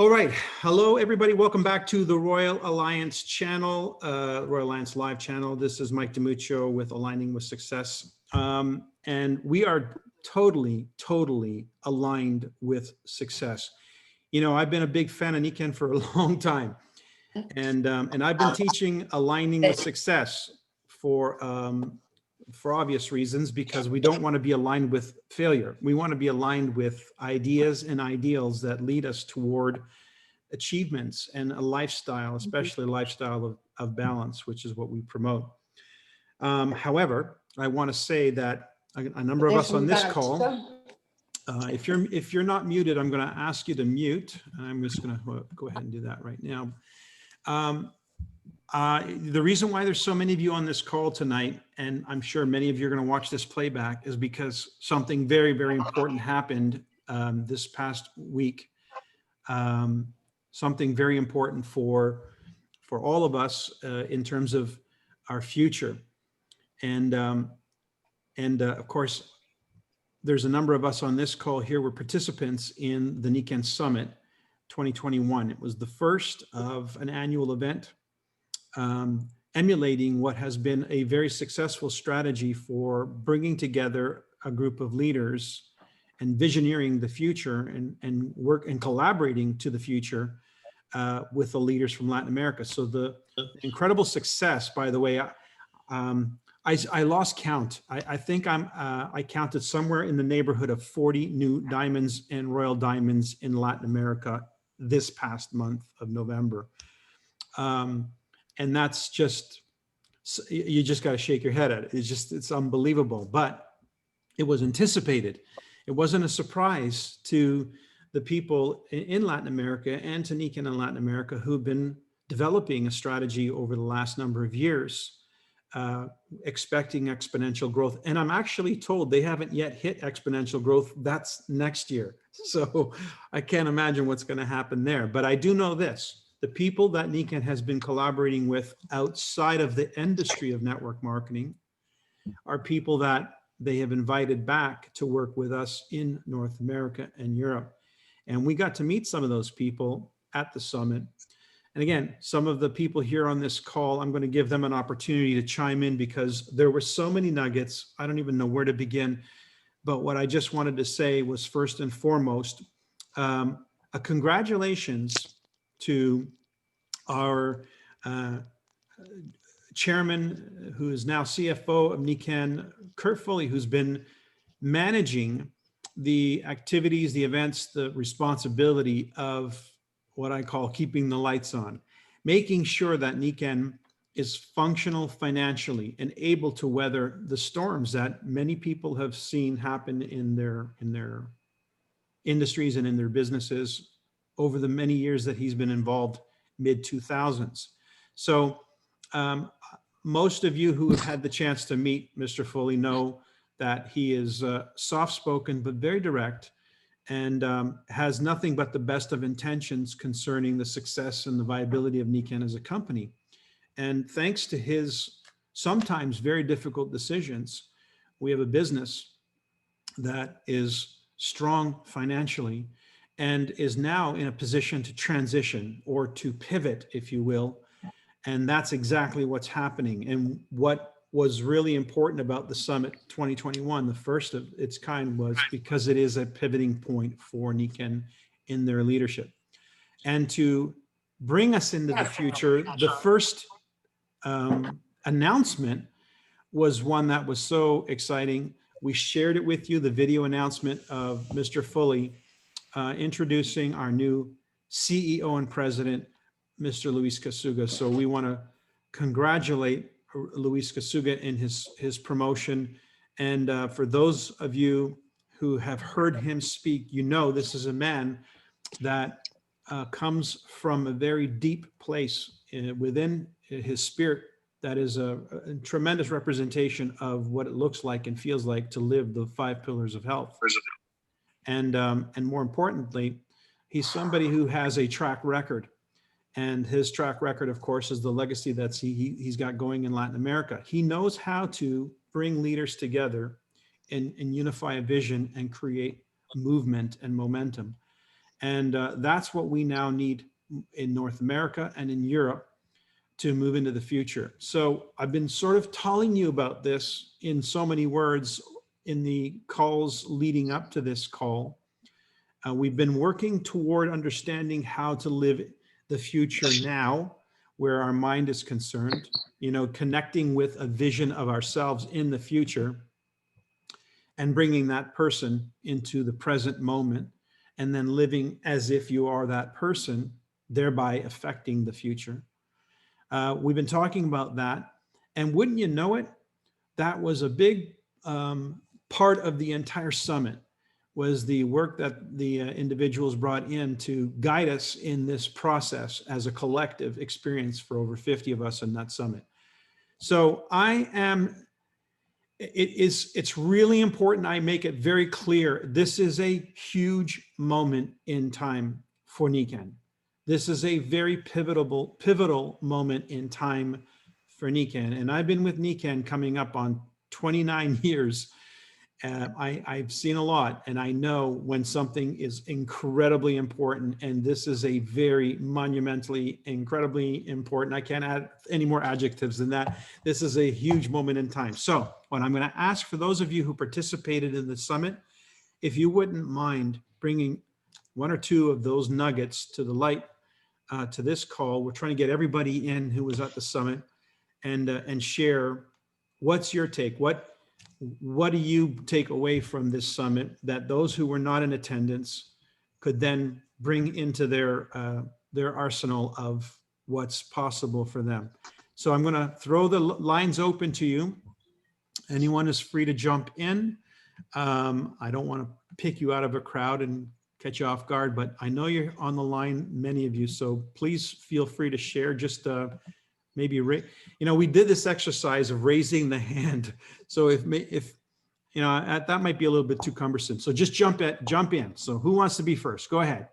All right. Hello, everybody. Welcome back to the Royal Alliance channel, Royal Alliance Live channel. This is Mike DiMuccio with Aligning with Success. And we are totally aligned with success. You know, I've been a big fan of Nikken for a long time. And I've been teaching Aligning with Success for obvious reasons, because we don't want to be aligned with failure. We want to be aligned with ideas and ideals that lead us toward achievements and a lifestyle, especially a lifestyle of balance, which is what we promote. However, I want to say that a number of us on this call, if you're not muted, I'm going to ask you to mute. I'm just going to go ahead and do that right now. The reason why there's so many of you on this call tonight, and I'm sure many of you are going to watch this playback, is because something very important happened this past week. Something very important for all of us in terms of our future. And of course, there's a number of us on this call here. We're participants in the Nikken Summit 2021. It was the first of an annual event emulating what has been a very successful strategy for bringing together a group of leaders and visioneering the future and work and collaborating to the future with the leaders from Latin America. So the incredible success, by the way, I lost count. I think I counted somewhere in the neighborhood of 40 new diamonds and royal diamonds in Latin America this past month of November. And that's just, you just got to shake your head at it. It's unbelievable, but it was anticipated. It wasn't a surprise to the people in Latin America and to Nikken in Latin America who've been developing a strategy over the last number of years, expecting exponential growth. And I'm actually told they haven't yet hit exponential growth. That's next year. So I can't imagine what's going to happen there. But I do know this. The people that Nikken has been collaborating with outside of the industry of network marketing are people that they have invited back to work with us in North America and Europe. And we got to meet some of those people at the summit. And again, some of the people here on this call, I'm going to give them an opportunity to chime in because there were so many nuggets. I don't even know where to begin. But what I just wanted to say was, first and foremost, a congratulations to our chairman, who is now CFO of Nikken, Kurt Foley, who's been managing the activities, the events, the responsibility of what I call keeping the lights on, making sure that Nikken is functional financially and able to weather the storms that many people have seen happen in their industries and in their businesses over the many years that he's been involved, mid-2000s. So most of you who have had the chance to meet Mr. Foley know that he is soft-spoken but very direct, and has nothing but the best of intentions concerning the success and the viability of Nikken as a company. And thanks to his sometimes very difficult decisions, we have a business that is strong financially and is now in a position to transition or to pivot, if you will. And that's exactly what's happening. And what was really important about the Summit 2021, the first of its kind, was because it is a pivoting point for Nikken in their leadership. And to bring us into the future, the first announcement was one that was so exciting. We shared it with you, the video announcement of Mr. Foley introducing our new CEO and president, Mr. Luis Kasuga. So we want to congratulate Luis Kasuga in his promotion. And for those of you who have heard him speak, you know this is a man that comes from a very deep place within his spirit that is a tremendous representation of what it looks like and feels like to live the 5 pillars of health. And more importantly, he's somebody who has a track record. And his track record, of course, is the legacy that he's got going in Latin America. He knows how to bring leaders together and unify a vision and create movement and momentum. And that's what we now need in North America and in Europe to move into the future. So I've been sort of telling you about this in so many words in the calls leading up to this call. We've been working toward understanding how to live the future now, where our mind is concerned, connecting with a vision of ourselves in the future and bringing that person into the present moment, and then living as if you are that person, thereby affecting the future. We've been talking about that. And wouldn't you know it, that was a big part of the entire summit, was the work that the individuals brought in to guide us in this process as a collective experience for over 50 of us in that summit. So it's really important I make it very clear, this is a huge moment in time for Nikken. This is a very pivotal moment in time for Nikken. And I've been with Nikken coming up on 29 years. I've seen a lot, and I know when something is incredibly important, and this is a very monumentally, incredibly important. I can't add any more adjectives than that. This is a huge moment in time. So what I'm going to ask for those of you who participated in the summit, if you wouldn't mind bringing one or two of those nuggets to the light to this call. We're trying to get everybody in who was at the summit and share what's your take. What do you take away from this summit that those who were not in attendance could then bring into their arsenal of what's possible for them? So I'm going to throw the lines open to you. Anyone is free to jump in. I don't want to pick you out of a crowd and catch you off guard, but I know you're on the line, many of you, so please feel free to share. Just maybe, we did this exercise of raising the hand. So if that might be a little bit too cumbersome. So just jump in. So who wants to be first? Go ahead.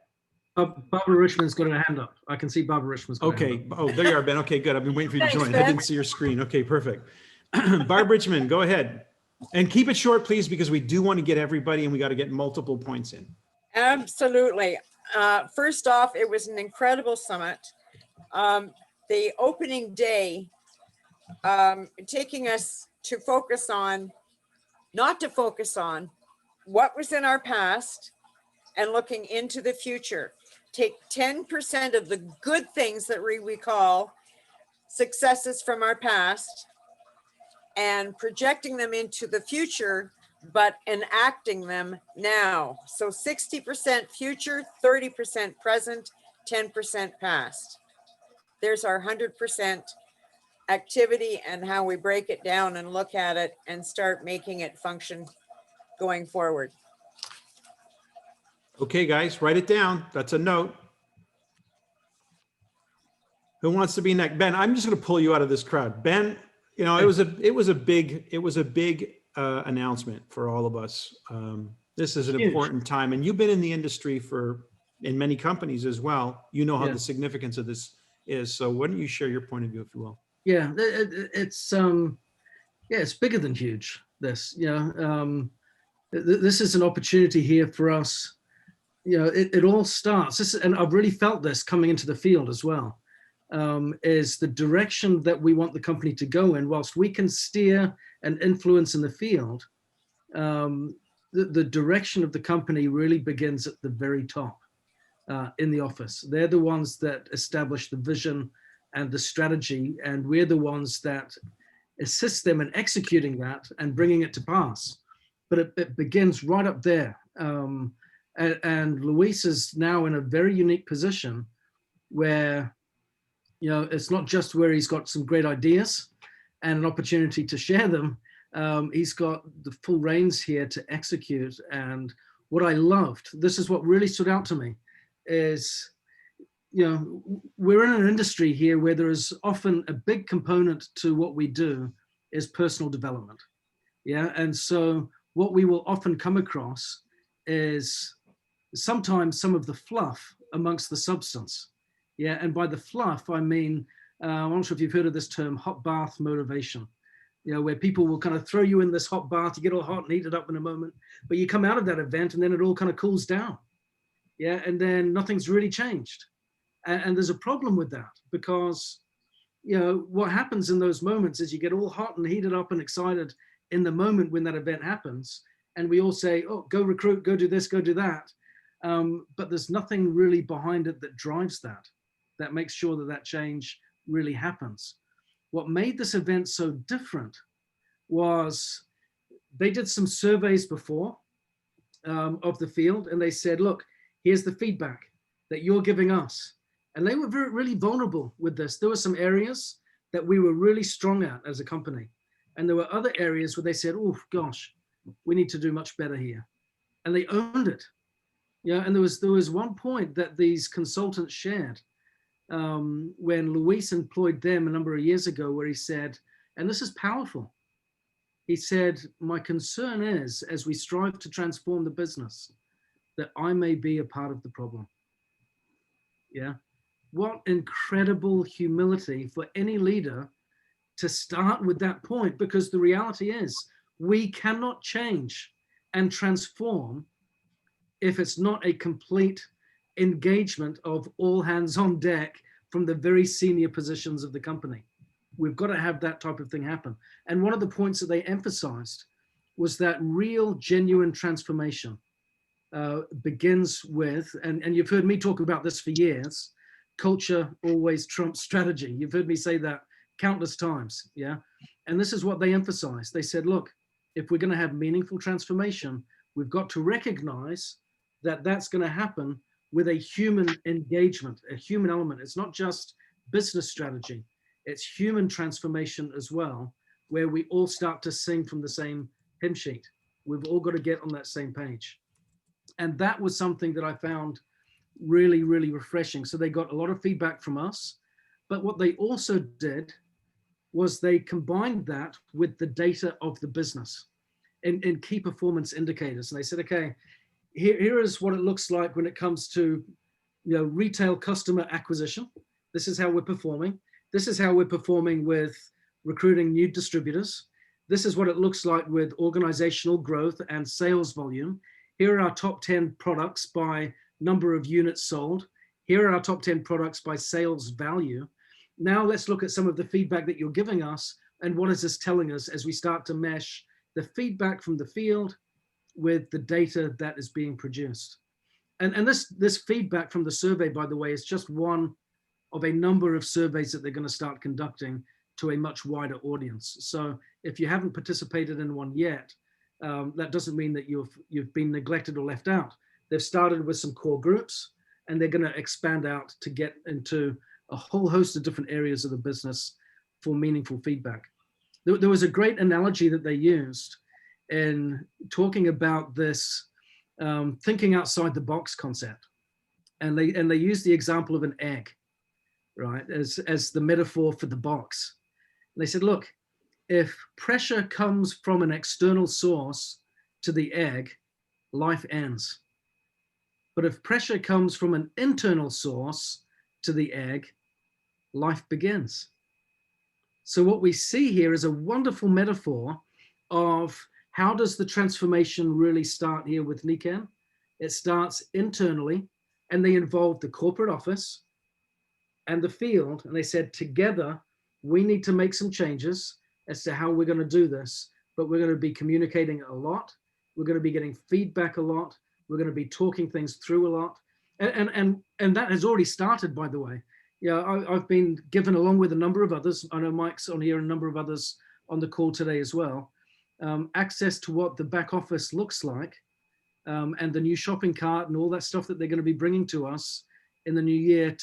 Barbara Richmond's got her hand up. I can see Barbara Richmond's got her hand up. Oh, there you are, Ben. Okay, good. I've been waiting for you to join. I didn't see your screen. Okay, perfect. Barbara Richmond, go ahead. And keep it short, please, because we do want to get everybody and we got to get multiple points in. Absolutely. First off, it was an incredible summit. The opening day, taking us to focus on, not to focus on what was in our past and looking into the future. Take 10% of the good things that we call successes from our past and projecting them into the future, but enacting them now. So 60% future, 30% present, 10% past. There's our 100% activity and how we break it down and look at it and start making it function going forward. Okay, guys, write it down. That's a note. Who wants to be next? Ben, I'm just going to pull you out of this crowd. Ben, it was a big announcement for all of us. This is an important time, and you've been in the industry in many companies as well. You know how the significance of this is. So why don't you share your point of view, if you will? Yeah, it's bigger than huge. This is an opportunity here for us. It all starts, and I've really felt this coming into the field as well, is the direction that we want the company to go in. Whilst we can steer and influence in the field, the direction of the company really begins at the very top, in the office. They're the ones that establish the vision and the strategy, and we're the ones that assist them in executing that and bringing it to pass. But it begins right up there. And Luis is now in a very unique position where, it's not just where he's got some great ideas and an opportunity to share them. He's got the full reins here to execute. And what I loved, this is what really stood out to me, is, we're in an industry here where there is often a big component to what we do is personal development. Yeah. And so what we will often come across is sometimes some of the fluff amongst the substance. Yeah. And by the fluff, I mean, I'm not sure if you've heard of this term, hot bath motivation, where people will kind of throw you in this hot bath, you get all hot and heated up in a moment, but you come out of that event and then it all kind of cools down. Yeah, and then nothing's really changed. And there's a problem with that, because what happens in those moments is you get all hot and heated up and excited in the moment when that event happens, and we all say, oh, go recruit, go do this, go do that, but there's nothing really behind it that drives that makes sure that change really happens. What made this event so different was they did some surveys before of the field, and they said, look, here's the feedback that you're giving us. And they were really vulnerable with this. There were some areas that we were really strong at as a company. And there were other areas where they said, oh gosh, we need to do much better here. And they owned it. And there was one point that these consultants shared when Luis employed them a number of years ago, where he said, and this is powerful, he said, my concern is, as we strive to transform the business, that I may be a part of the problem. Yeah. What incredible humility for any leader to start with that point, because the reality is we cannot change and transform if it's not a complete engagement of all hands on deck from the very senior positions of the company. We've got to have that type of thing happen. And one of the points that they emphasized was that real, genuine transformation begins with, and you've heard me talk about this for years, culture always trumps strategy. You've heard me say that countless times, yeah? And this is what they emphasized. They said, look, if we're going to have meaningful transformation, we've got to recognize that that's going to happen with a human engagement, a human element. It's not just business strategy, it's human transformation as well, where we all start to sing from the same hymn sheet. We've all got to get on that same page. And that was something that I found really, really refreshing. So they got a lot of feedback from us, but what they also did was they combined that with the data of the business in key performance indicators. And they said, okay, here is what it looks like when it comes to retail customer acquisition. This is how we're performing. This is how we're performing with recruiting new distributors. This is what it looks like with organizational growth and sales volume. Here are our top 10 products by number of units sold. Here are our top 10 products by sales value. Now let's look at some of the feedback that you're giving us, and what is this telling us as we start to mesh the feedback from the field with the data that is being produced. And this feedback from the survey, by the way, is just one of a number of surveys that they're going to start conducting to a much wider audience. So if you haven't participated in one yet, that doesn't mean that you've been neglected or left out. They've started with some core groups, and they're going to expand out to get into a whole host of different areas of the business for meaningful feedback. There was a great analogy that they used in talking about this thinking outside the box concept. And they used the example of an egg, right, as the metaphor for the box. And they said, look, if pressure comes from an external source to the egg, life ends. But if pressure comes from an internal source to the egg, life begins. So what we see here is a wonderful metaphor of how does the transformation really start here with Nikken? It starts internally, and they involve the corporate office and the field. And they said, together, we need to make some changes as to how we're going to do this, but we're going to be communicating a lot. We're going to be getting feedback a lot. We're going to be talking things through a lot. And that has already started, by the way. Yeah, I've been given, along with a number of others, I know Mike's on here, and a number of others on the call today as well, access to what the back office looks like, and the new shopping cart and all that stuff that they're going to be bringing to us in the new year,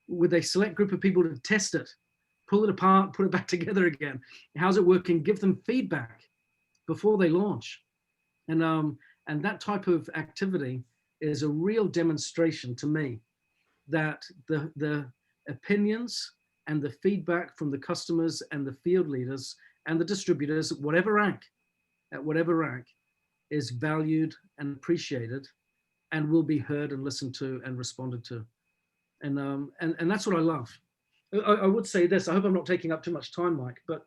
with a select group of people to test it, pull it apart, put it back together again. How's it working? Give them feedback before they launch. And that type of activity is a real demonstration to me that the opinions and the feedback from the customers and the field leaders and the distributors, at whatever rank, is valued and appreciated and will be heard and listened to and responded to. And that's what I love. I would say this, I hope I'm not taking up too much time, Mike, but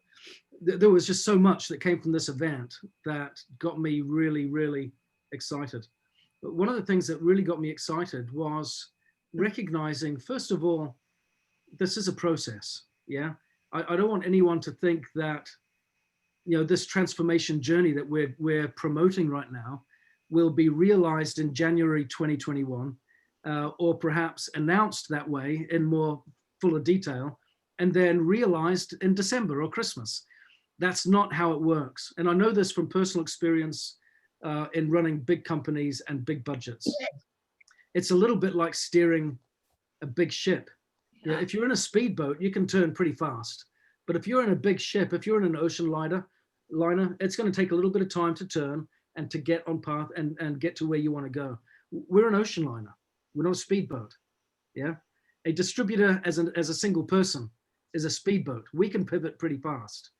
there was just so much that came from this event that got me really, really excited. But one of the things that really got me excited was recognizing, first of all, this is a process. Yeah. I don't want anyone to think that, you know, this transformation journey that we're promoting right now will be realized in January 2021, or perhaps announced that way in more fuller detail, and then realized in December or Christmas. That's not how it works. And I know this from personal experience in running big companies and big budgets. It's a little bit like steering a big ship. Yeah, if you're in a speedboat, you can turn pretty fast. But if you're in a big ship, if you're in an ocean liner, it's going to take a little bit of time to turn and to get on path and get to where you want to go. We're an ocean liner. We're not a speedboat. Yeah. A distributor as a single person is a speedboat. We can pivot pretty fast.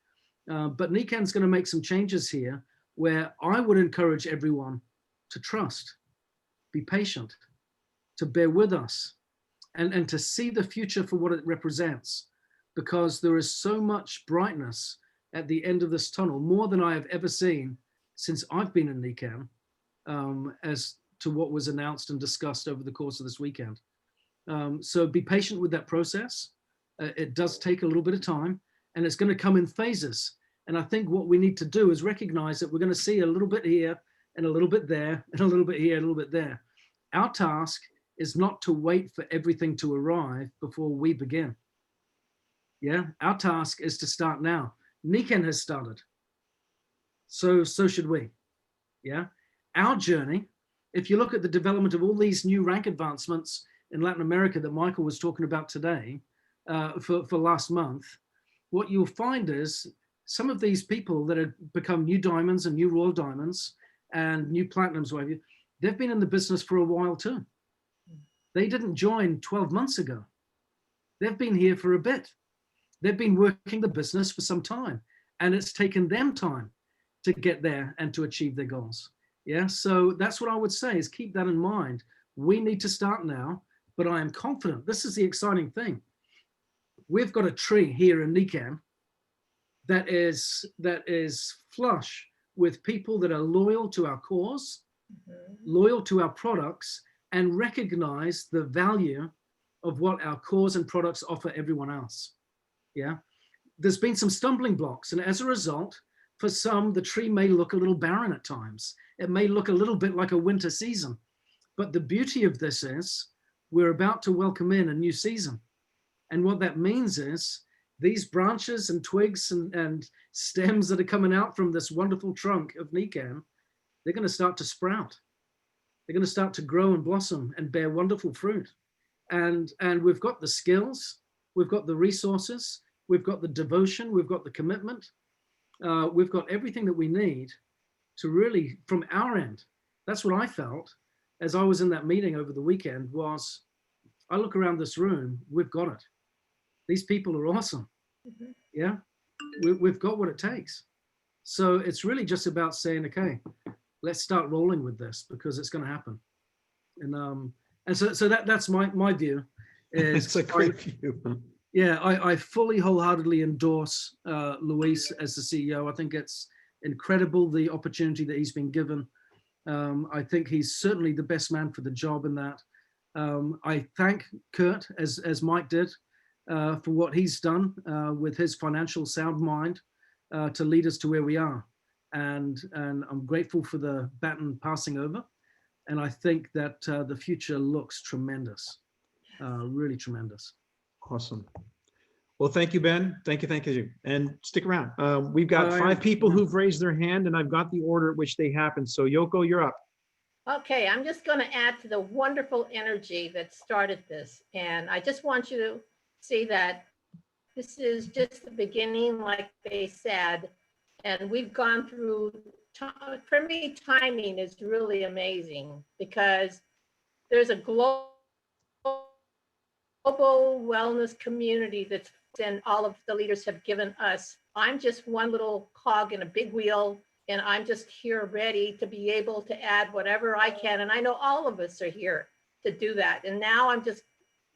But Nikken's going to make some changes here where I would encourage everyone to trust, be patient, to bear with us, and to see the future for what it represents, because there is so much brightness at the end of this tunnel, more than I have ever seen since I've been in Nikken, as to what was announced and discussed over the course of this weekend. So be patient with that process. It does take a little bit of time, and it's going to come in phases. And I think what we need to do is recognize that we're going to see a little bit here and a little bit there and a little bit here, and a little bit there. Our task is not to wait for everything to arrive before we begin. Yeah, our task is to start now. Nikken has started. So should we. Yeah, our journey, if you look at the development of all these new rank advancements in Latin America that Michael was talking about today, for last month, what you'll find is some of these people that have become new diamonds and new royal diamonds and new platinums, whatever, they've been in the business for a while too. They didn't join 12 months ago. They've been here for a bit. They've been working the business for some time, and it's taken them time to get there and to achieve their goals. Yeah, so that's what I would say, is keep that in mind. We need to start now, but I am confident. This is the exciting thing. We've got a tree here in Nikken that is flush with people that are loyal to our cause, loyal to our products, and recognize the value of what our cause and products offer everyone else. Yeah, there's been some stumbling blocks, and as a result, for some, the tree may look a little barren at times. It may look a little bit like a winter season, but the beauty of this is we're about to welcome in a new season. And what that means is these branches and twigs and stems that are coming out from this wonderful trunk of Nikken, they're going to start to sprout. They're going to start to grow and blossom and bear wonderful fruit. And we've got the skills, we've got the resources, we've got the devotion, we've got the commitment, we've got everything that we need to really, from our end, that's what I felt as I was in that meeting over the weekend, was I look around this room, we've got it. These people are awesome. Yeah, we've got what it takes. So it's really just about saying, okay, let's start rolling with this, because it's going to happen. And so that's my view. It's a great view. Yeah, I fully wholeheartedly endorse Luis as the CEO. I think it's incredible, the opportunity that he's been given. I think he's certainly the best man for the job in that. I thank Kurt, as Mike did, for what he's done with his financial sound mind to lead us to where we are. And I'm grateful for the baton passing over. And I think that the future looks tremendous, really tremendous. Awesome. Well, thank you, Ben. Thank you. And stick around. We've got 5 people who've raised their hand, and I've got the order at which they happen. So Yoko, you're up. Okay, I'm just going to add to the wonderful energy that started this. And I just want you to see that this is just the beginning, like they said. And we've gone through, for me, timing is really amazing, because there's a global wellness community that's, and all of the leaders have given us. I'm just one little cog in a big wheel, and I'm just here ready to be able to add whatever I can. And I know all of us are here to do that. And now I'm just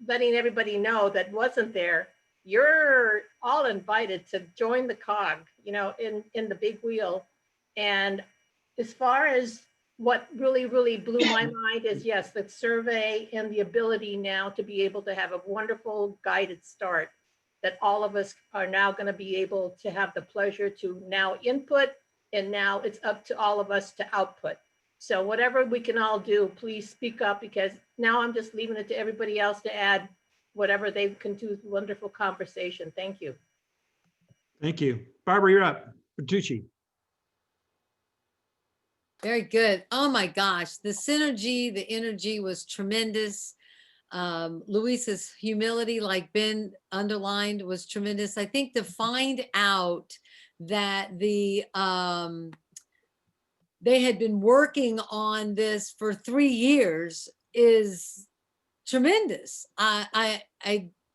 letting everybody know that wasn't there. You're all invited to join the cog, you know, in the big wheel. And as far as what really, really blew my mind is, yes, the survey and the ability now to be able to have a wonderful guided start that all of us are now going to be able to have the pleasure to now input, and now it's up to all of us to output. So whatever we can all do, please speak up, because now I'm just leaving it to everybody else to add whatever they can do. Wonderful conversation. Thank you. Thank you. Barbara, you're up. Bertucci. Very good. Oh my gosh, the synergy, the energy was tremendous. Luis's humility, like Ben underlined, was tremendous. I think to find out that they had been working on this for 3 years is tremendous.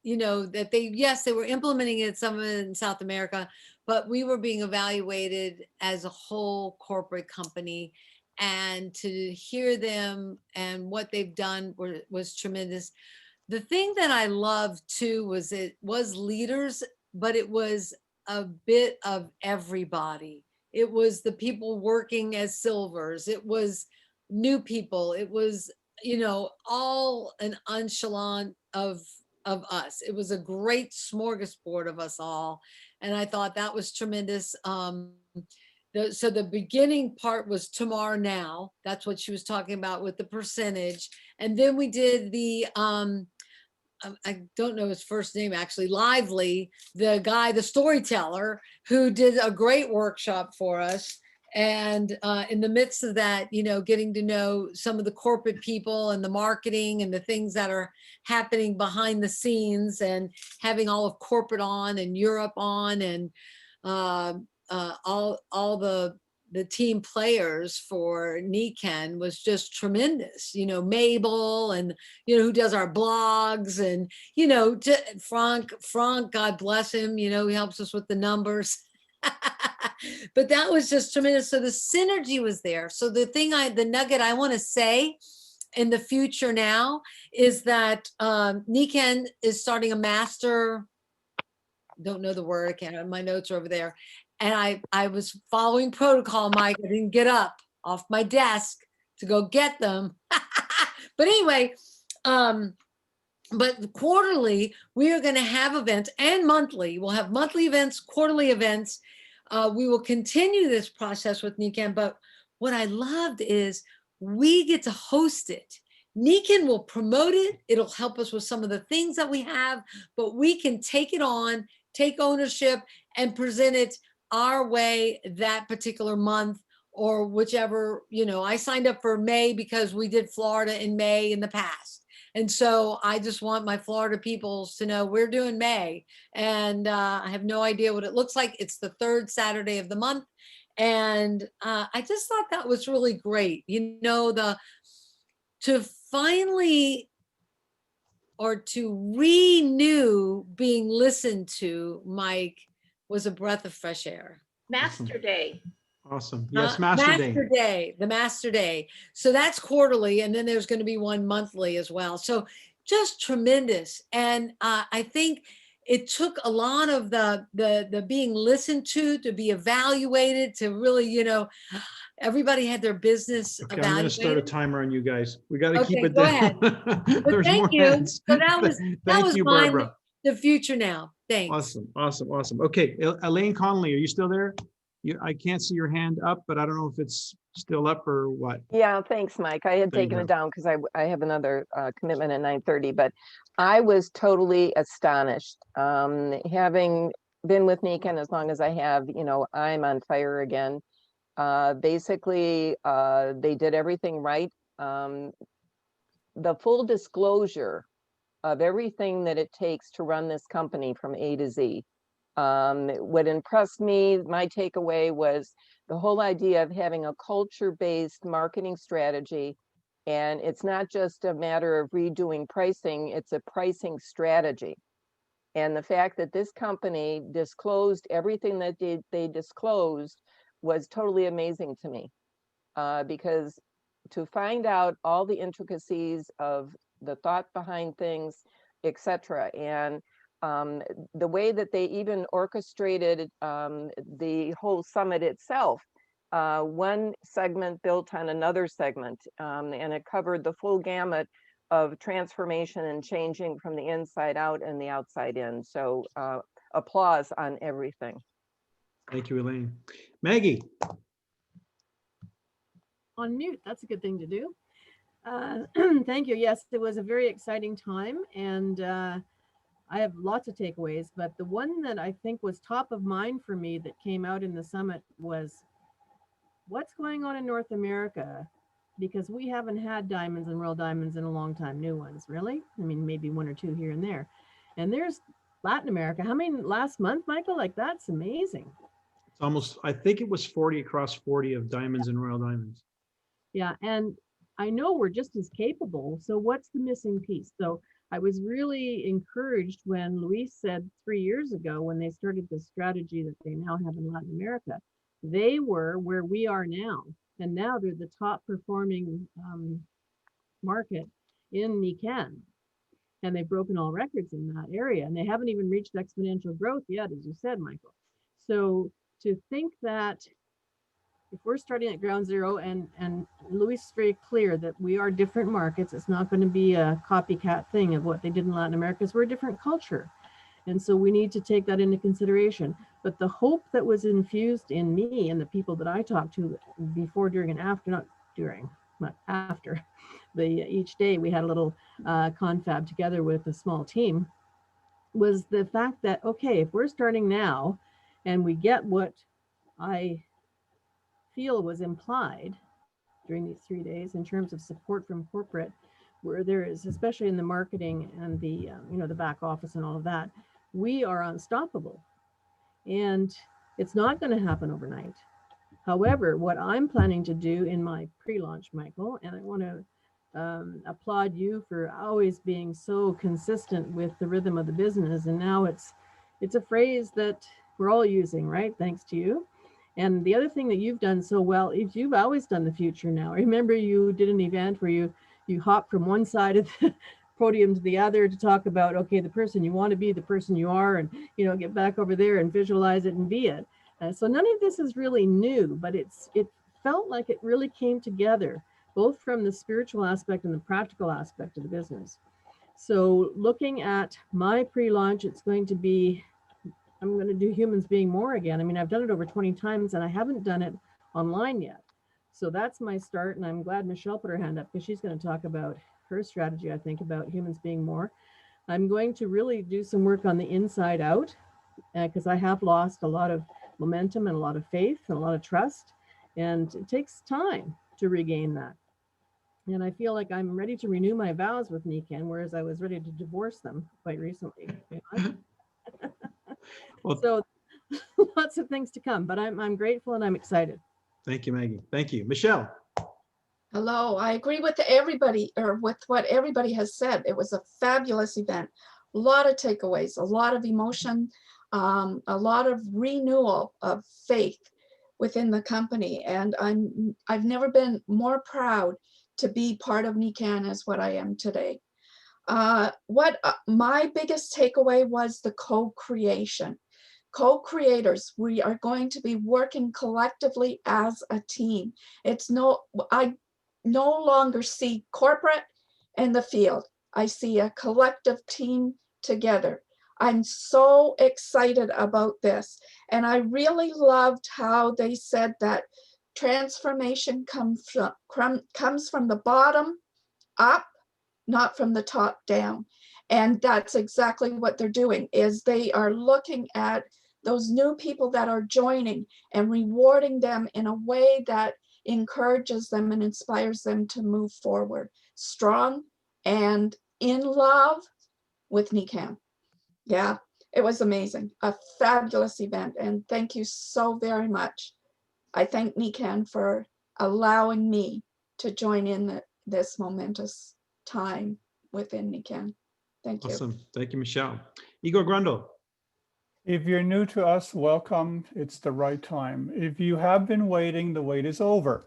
You know, that they were implementing it, some of it in South America, but we were being evaluated as a whole corporate company, and to hear them and what they've done was tremendous. The thing that I loved too was it was leaders, but it was a bit of everybody. It was the people working as silvers. It was new people. It was, you know, all an echelon of us. It was a great smorgasbord of us all. And I thought that was tremendous. So the beginning part was tomorrow now. That's what she was talking about with the percentage. And then we did the, I don't know his first name actually, Lively, the guy, the storyteller, who did a great workshop for us. And in the midst of that, you know, getting to know some of the corporate people and the marketing and the things that are happening behind the scenes, and having all of corporate on and Europe on, and all the team players for Nikken was just tremendous. You know, Mabel, and, you know, who does our blogs, and, you know, Frank, God bless him, you know, he helps us with the numbers. But that was just tremendous. So the synergy was there. So the nugget I want to say in the future now is that Nikken is starting a master, don't know the word, I can't, my notes are over there. And I was following protocol, Mike. I didn't get up off my desk to go get them. But anyway, but quarterly, we are going to have events, and monthly. We'll have monthly events, quarterly events. We will continue this process with Nikken. But what I loved is we get to host it. Nikken will promote it. It'll help us with some of the things that we have, but we can take it on, take ownership, and present it our way that particular month, or whichever. You know, I signed up for May because we did Florida in May in the past. And so I just want my Florida peoples to know we're doing May. And I have no idea what it looks like. It's the third Saturday of the month. And I just thought that was really great. You know, to finally, or to renew being listened to, Mike, was a breath of fresh air. Master Day. Awesome. Yes, Master Day. The Master Day. So that's quarterly, and then there's going to be one monthly as well. So just tremendous. And I think it took a lot of the being listened to be evaluated, to really, you know, everybody had their business Okay, evaluated. I'm going to start a timer on you guys. We got to keep it go down. ahead. But thank you. Hands. So that was Thank you, mine, Barbara. the future now. Thanks. Awesome. Okay, Elaine Connolly, are you still there? I can't see your hand up, but I don't know if it's still up or what. Yeah, thanks, Mike. I had There you taken go. it down because I have another commitment at 9:30, but I was totally astonished. Having been with Nikken as long as I have, you know, I'm on fire again. Basically, they did everything right. The full disclosure of everything that it takes to run this company from A to Z. What impressed me, my takeaway, was the whole idea of having a culture-based marketing strategy. And it's not just a matter of redoing pricing, it's a pricing strategy. And the fact that this company disclosed everything that they disclosed was totally amazing to me. Because to find out all the intricacies of the thought behind things, etc., and the way that they even orchestrated the whole summit itself, one segment built on another segment, and it covered the full gamut of transformation and changing from the inside out and the outside in. So applause on everything. Thank you, Elaine. Maggie. On mute, that's a good thing to do. Thank you. Yes, it was a very exciting time, and I have lots of takeaways, but the one that I think was top of mind for me that came out in the summit was what's going on in North America, because we haven't had diamonds and real diamonds in a long time, new ones, really. I mean, maybe one or two here and there. And there's Latin America. How many last month, Michael? Like, that's amazing. It's almost, I think it was 40 across 40 of diamonds and royal diamonds. Yeah, and I know we're just as capable. So what's the missing piece? So I was really encouraged when Luis said 3 years ago, when they started the strategy that they now have in Latin America, they were where we are now. And now they're the top performing market in Nikken. And they've broken all records in that area. And they haven't even reached exponential growth yet, as you said, Michael. So to think that if we're starting at ground zero, and Luis is very clear that we are different markets, it's not going to be a copycat thing of what they did in Latin America, because we're a different culture. And so we need to take that into consideration. But the hope that was infused in me and the people that I talked to before, during, and after, not after, each day we had a little confab together with a small team, was the fact that, okay, if we're starting now and we get what I feel was implied during these 3 days in terms of support from corporate, where there is, especially in the marketing and the the back office and all of that, we are unstoppable. And it's not going to happen overnight. However, what I'm planning to do in my pre-launch, Michael, and I want to applaud you for always being so consistent with the rhythm of the business. And now it's a phrase that we're all using, right? Thanks to you. And the other thing that you've done so well is you've always done the future now. Remember, you did an event where you hopped from one side of the podium to the other to talk about, okay, the person you want to be, the person you are, and get back over there and visualize it and be it. So none of this is really new, but it felt like it really came together, both from the spiritual aspect and the practical aspect of the business. So looking at my pre-launch, it's going to be, I'm going to do humans being more again. I mean, I've done it over 20 times and I haven't done it online yet. So that's my start. And I'm glad Michelle put her hand up, because she's going to talk about her strategy, I think, about humans being more. I'm going to really do some work on the inside out, because I have lost a lot of momentum and a lot of faith and a lot of trust. And it takes time to regain that. And I feel like I'm ready to renew my vows with Nikken, whereas I was ready to divorce them quite recently. Well, so lots of things to come, but I'm grateful and I'm excited. thank you, Maggie. Thank you. Michelle. Hello, I agree with everybody, or with what everybody has said. It was a fabulous event. A lot of takeaways, a lot of emotion, a lot of renewal of faith within the company. And I've never been more proud to be part of Nikken as what I am today. My biggest takeaway was the co-creation. Co-creators, we are going to be working collectively as a team. I no longer see corporate and the field. I see a collective team together. I'm so excited about this. And I really loved how they said that transformation comes from the bottom up, not from the top down. And that's exactly what they're doing, is they are looking at those new people that are joining and rewarding them in a way that encourages them and inspires them to move forward strong and in love with Nikken. Yeah, it was amazing. A fabulous event. And thank you so very much. I thank Nikken for allowing me to join in this momentous time within Nikken. Thank you. Awesome. Thank you, Michelle. Igor Grundle. If you're new to us, welcome. It's the right time. If you have been waiting, the wait is over.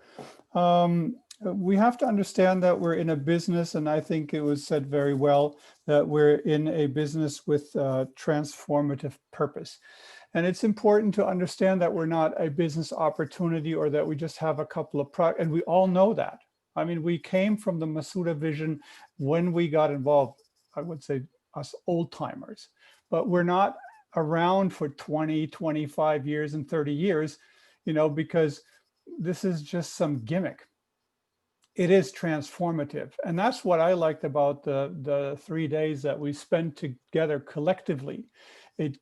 We have to understand that we're in a business, and I think it was said very well, that we're in a business with transformative purpose. And it's important to understand that we're not a business opportunity or that we just have a couple of products. And we all know that. I mean, we came from the Masuda vision when we got involved, I would say us old timers, but we're not around for 20, 25 years and 30 years, you know, because this is just some gimmick. It is transformative. And that's what I liked about the 3 days that we spent together collectively. It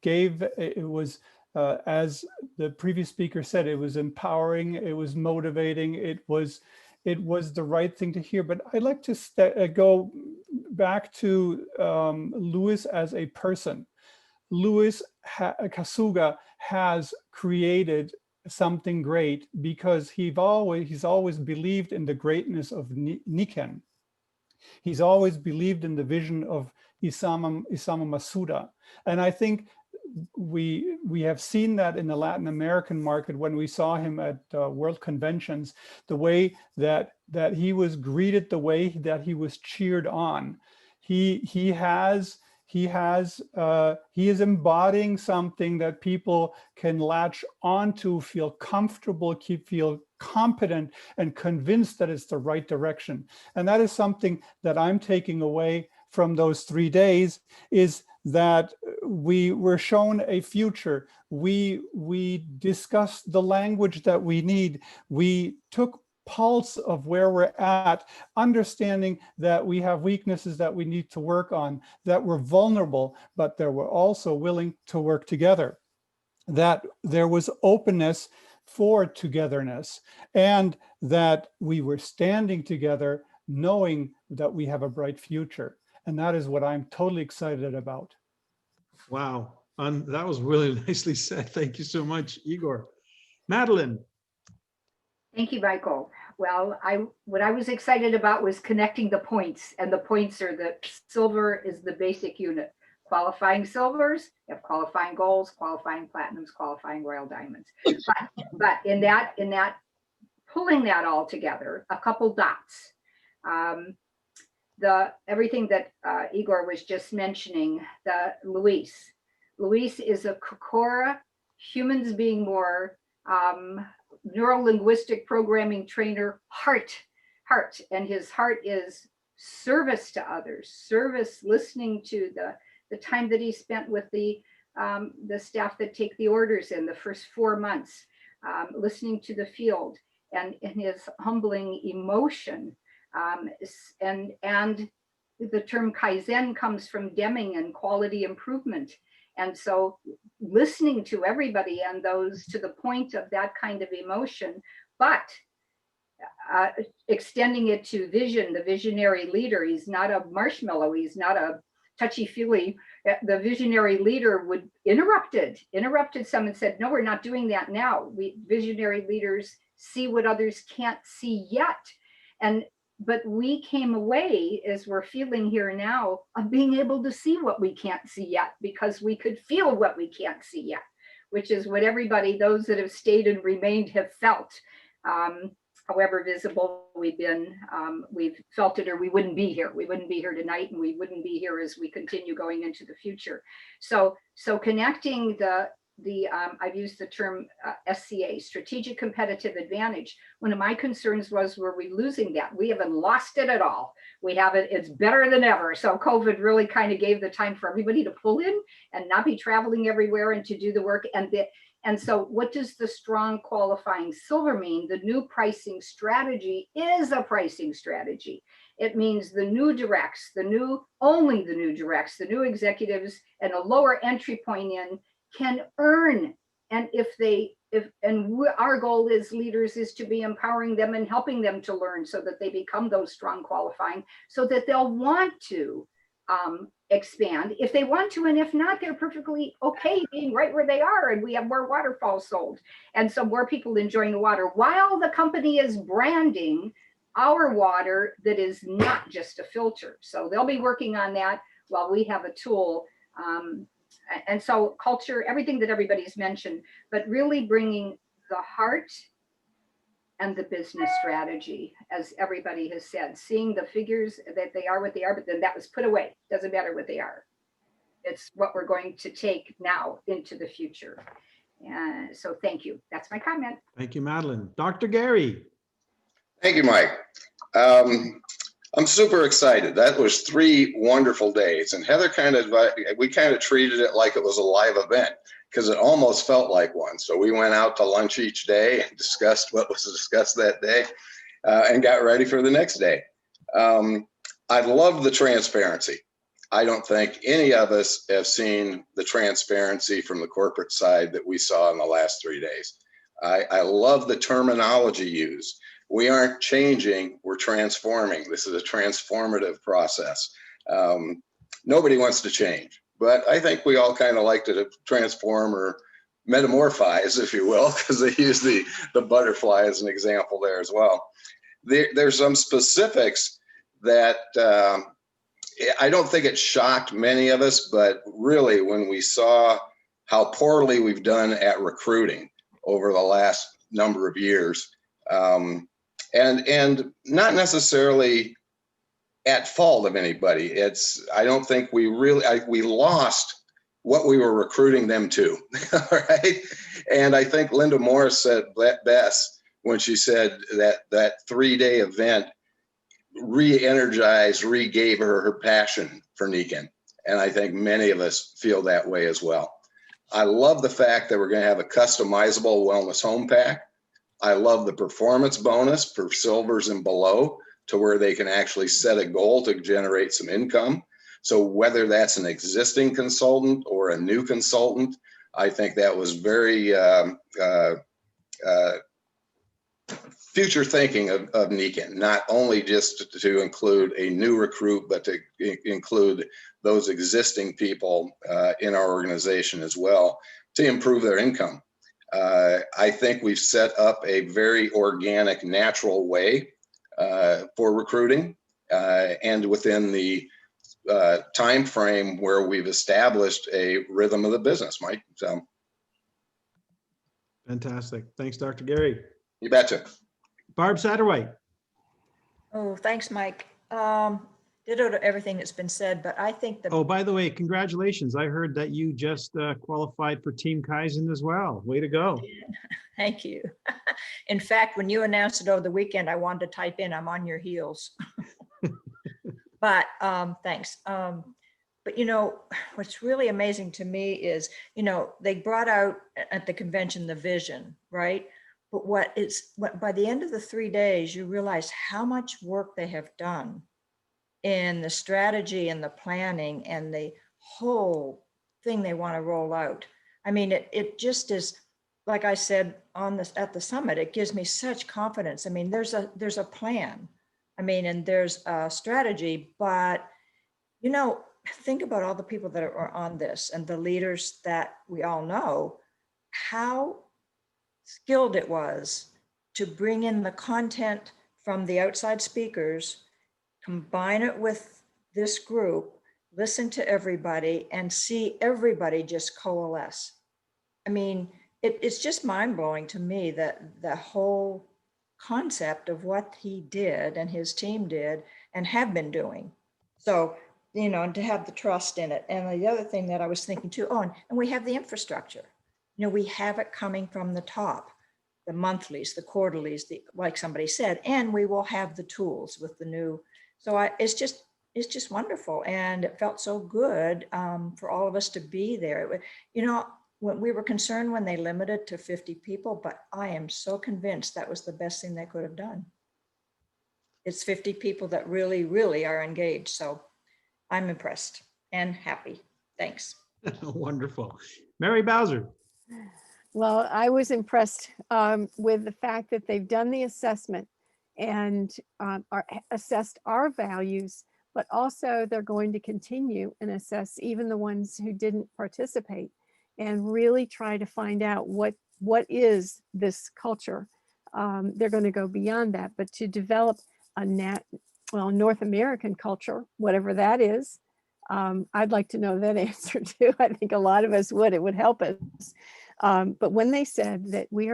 was, as the previous speaker said, it was empowering, it was motivating, it was the right thing to hear. But I'd like to go back to Louis as a person. Louis Kasuga has created something great because he's always believed in the greatness of Nikken. He's always believed in the vision of Isamu Masuda. And I think we have seen that in the Latin American market when we saw him at world conventions, the way that he was greeted, the way that he was cheered on. He is embodying something that people can latch onto, feel comfortable, feel competent, and convinced that it's the right direction. And that is something that I'm taking away from those 3 days, is that we were shown a future. We discussed the language that we need. We took pulse of where we're at, understanding that we have weaknesses that we need to work on, that we're vulnerable, but that we're also willing to work together, that there was openness for togetherness, and that we were standing together knowing that we have a bright future. And that is what I'm totally excited about. Wow. That was really nicely said. Thank you so much, Igor. Madeline. Thank you, Michael. Well, what I was excited about was connecting the points, and the points are that silver is the basic unit. Qualifying silvers, you have qualifying golds, qualifying platinums, qualifying royal diamonds. But in that pulling that all together, a couple dots. Everything that Igor was just mentioning, Luis is a Kokora, humans being more, neuro-linguistic programming trainer, heart, and his heart is service to others, service, listening to the time that he spent with the staff that take the orders in the first 4 months, listening to the field, and his humbling emotion. And the term Kaizen comes from Deming and quality improvement. And so listening to everybody and those to the point of that kind of emotion, but extending it to vision, the visionary leader. He's not a marshmallow. He's not a touchy-feely. The visionary leader would interrupted some and said, no, we're not doing that now. Visionary leaders see what others can't see yet. But we came away, as we're feeling here now, of being able to see what we can't see yet, because we could feel what we can't see yet, which is what everybody, those that have stayed and remained, have felt. However visible we've been, we've felt it, or we wouldn't be here. We wouldn't be here tonight, and we wouldn't be here as we continue going into the future. So connecting I've used the term SCA, strategic competitive advantage. One of my concerns was, were we losing that? We haven't lost it at all. We have it, it's better than ever. So COVID really kind of gave the time for everybody to pull in and not be traveling everywhere and to do the work. And so what does the strong qualifying silver mean? The new pricing strategy is a pricing strategy. It means the new directs, only the new directs, the new executives, and a lower entry point in can earn. And our goal as leaders is to be empowering them and helping them to learn so that they become those strong qualifying, so that they'll want to expand if they want to. And if not, they're perfectly okay being right where they are. And we have more waterfalls sold. And so more people enjoying the water while the company is branding our water that is not just a filter. So they'll be working on that while we have a tool. And so culture, everything that everybody's mentioned, but really bringing the heart and the business strategy, as everybody has said, seeing the figures that they are what they are, but then that was put away. Doesn't matter what they are. It's what we're going to take now into the future. And so thank you. That's my comment. Thank you, Madeline. Dr. Gary. Thank you, Mike. I'm super excited. That was 3 wonderful days, and Heather we kind of treated it like it was a live event because it almost felt like one. So we went out to lunch each day and discussed what was discussed that day and got ready for the next day. I love the transparency. I don't think any of us have seen the transparency from the corporate side that we saw in the last 3 days. I love the terminology used. We aren't changing, we're transforming. This is a transformative process. Nobody wants to change, but I think we all kind of like to transform or metamorphize, if you will, because they use the butterfly as an example there as well. There's some specifics that I don't think it shocked many of us, but really when we saw how poorly we've done at recruiting over the last number of years, and not necessarily at fault of anybody. I don't think we lost what we were recruiting them to, all right? And I think Linda Morris said best when she said that 3-day event re-energized, regave her passion for Nikken. And I think many of us feel that way as well. I love the fact that we're going to have a customizable wellness home pack. I love the performance bonus for silvers and below, to where they can actually set a goal to generate some income. So whether that's an existing consultant or a new consultant, I think that was very future thinking of Nikken, not only just to include a new recruit, but to include those existing people in our organization as well to improve their income. I think we've set up a very organic, natural way for recruiting, and within the time frame where we've established a rhythm of the business, Mike. So, Fantastic. Thanks, Dr. Gary. you betcha. Barb Satterwhite. Oh, thanks, Mike. Ditto to everything that's been said, but I think the Oh, by the way, congratulations. I heard that you just qualified for Team Kaizen as well. Way to go. Thank you. In fact, when you announced it over the weekend, I wanted to type in, I'm on your heels. But thanks. But you know, what's really amazing to me is, you know, they brought out at the convention the vision, right? But what by the end of the 3 days, you realize how much work they have done in the strategy and the planning and the whole thing they want to roll out. I mean, it just is, like I said on this at the summit, it gives me such confidence. I mean, there's a plan. I mean, and there's a strategy, but you know, think about all the people that are on this and the leaders that we all know, how skilled it was to bring in the content from the outside speakers, combine it with this group, listen to everybody, and see everybody just coalesce. I mean, it's just mind-blowing to me that the whole concept of what he did and his team did and have been doing. So, you know, and to have the trust in it. And the other thing that I was thinking too, and we have the infrastructure. You know, we have it coming from the top, the monthlies, the quarterlies, like somebody said, and we will have the tools with the new. So it's just wonderful. And it felt so good for all of us to be there. You know, when we were concerned when they limited to 50 people, but I am so convinced that was the best thing they could have done. It's 50 people that really, really are engaged. So I'm impressed and happy. Thanks. Wonderful. Mary Bowser. Well, I was impressed with the fact that they've done the assessment and assessed our values, but also they're going to continue and assess even the ones who didn't participate and really try to find out what is this culture. They're going to go beyond that, but to develop a North American culture, whatever that is, I'd like to know that answer too. I think a lot of us would. It would help us. But when they said that we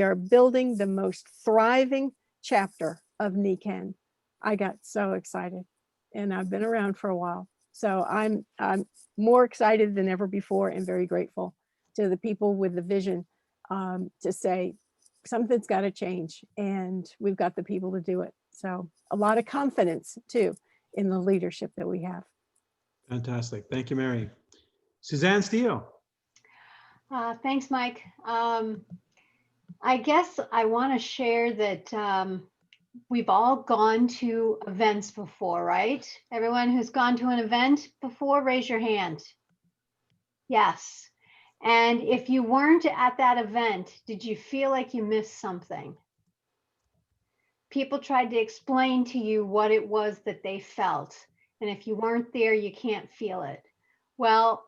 are building the most thriving chapter of Nikken, I got so excited, and I've been around for a while. So I'm more excited than ever before and very grateful to the people with the vision to say something's got to change, and we've got the people to do it. So a lot of confidence too in the leadership that we have. Fantastic. Thank you, Mary. Suzanne Steele. Thanks, Mike. I guess I want to share that we've all gone to events before, right? Everyone who's gone to an event before, raise your hand. Yes. And if you weren't at that event, did you feel like you missed something? People tried to explain to you what it was that they felt. And if you weren't there, you can't feel it. Well,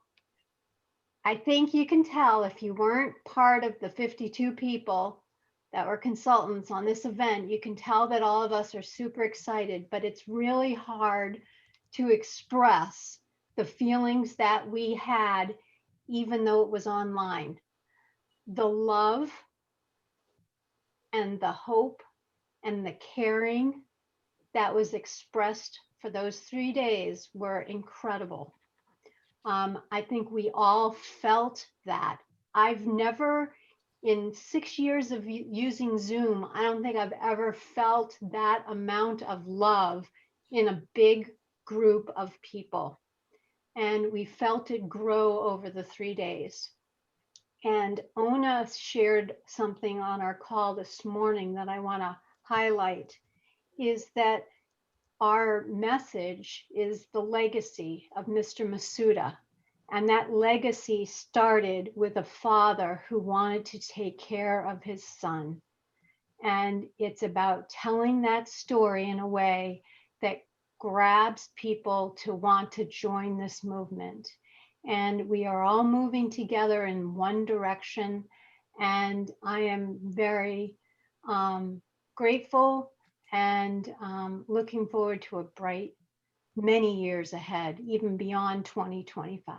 I think you can tell if you weren't part of the 52 people that were consultants on this event, you can tell that all of us are super excited, but it's really hard to express the feelings that we had, even though it was online. The love and the hope and the caring that was expressed for those 3 days were incredible. I think we all felt that. I've never, in 6 years of using Zoom, I don't think I've ever felt that amount of love in a big group of people. And we felt it grow over the 3 days. And Ona shared something on our call this morning that I want to highlight, is that our message is the legacy of Mr. Masuda. And that legacy started with a father who wanted to take care of his son. And it's about telling that story in a way that grabs people to want to join this movement. And we are all moving together in one direction. And I am very grateful and looking forward to a bright many years ahead, even beyond 2025.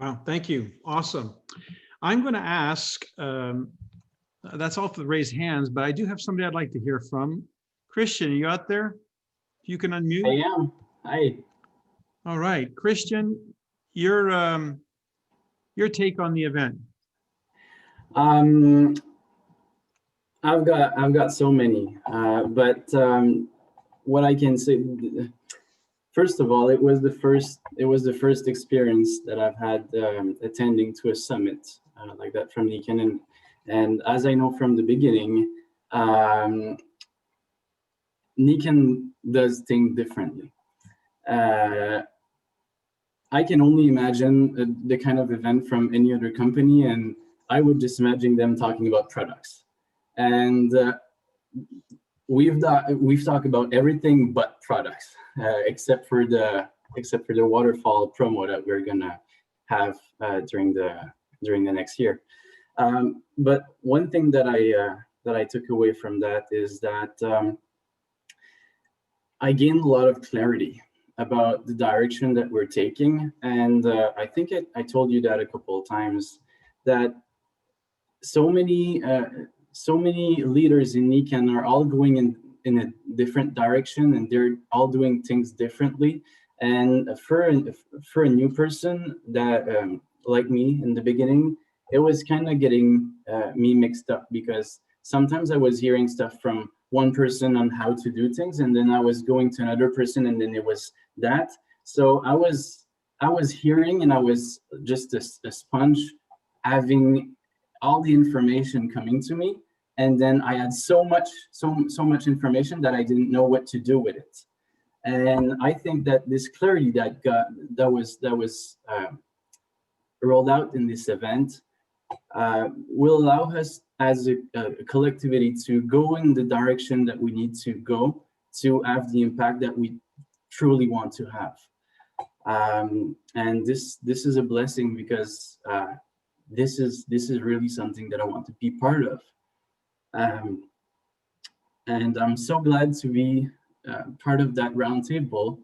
Wow, thank you. Awesome. I'm going to ask, that's all for the raised hands, but I do have somebody I'd like to hear from. Christian, are you out there? If you can unmute. I am. Hi. All right, Christian, your take on the event. I've got so many, but what I can say, first of all, it was the first experience that I've had attending to a summit like that from Nikken, and as I know from the beginning, Nikken does things differently. I can only imagine the kind of event from any other company, and I would just imagine them talking about products. And we've talked about everything but products, except for the waterfall promo that we're gonna have during the next year. But one thing that I took away from that is that I gained a lot of clarity about the direction that we're taking, and I think I told you that a couple of times, that so many leaders in Nikken are all going in a different direction, and they're all doing things differently. And for a new person that like me in the beginning, it was kind of getting me mixed up, because sometimes I was hearing stuff from one person on how to do things, and then I was going to another person, and then it was that. So I was hearing, and I was just a sponge, having all the information coming to me, and then I had so much information that I didn't know what to do with it. And I think that this clarity that was rolled out in this event will allow us as a collectivity to go in the direction that we need to go to have the impact that we truly want to have. And this is a blessing, because this is really something that I want to be part of. And I'm so glad to be part of that roundtable.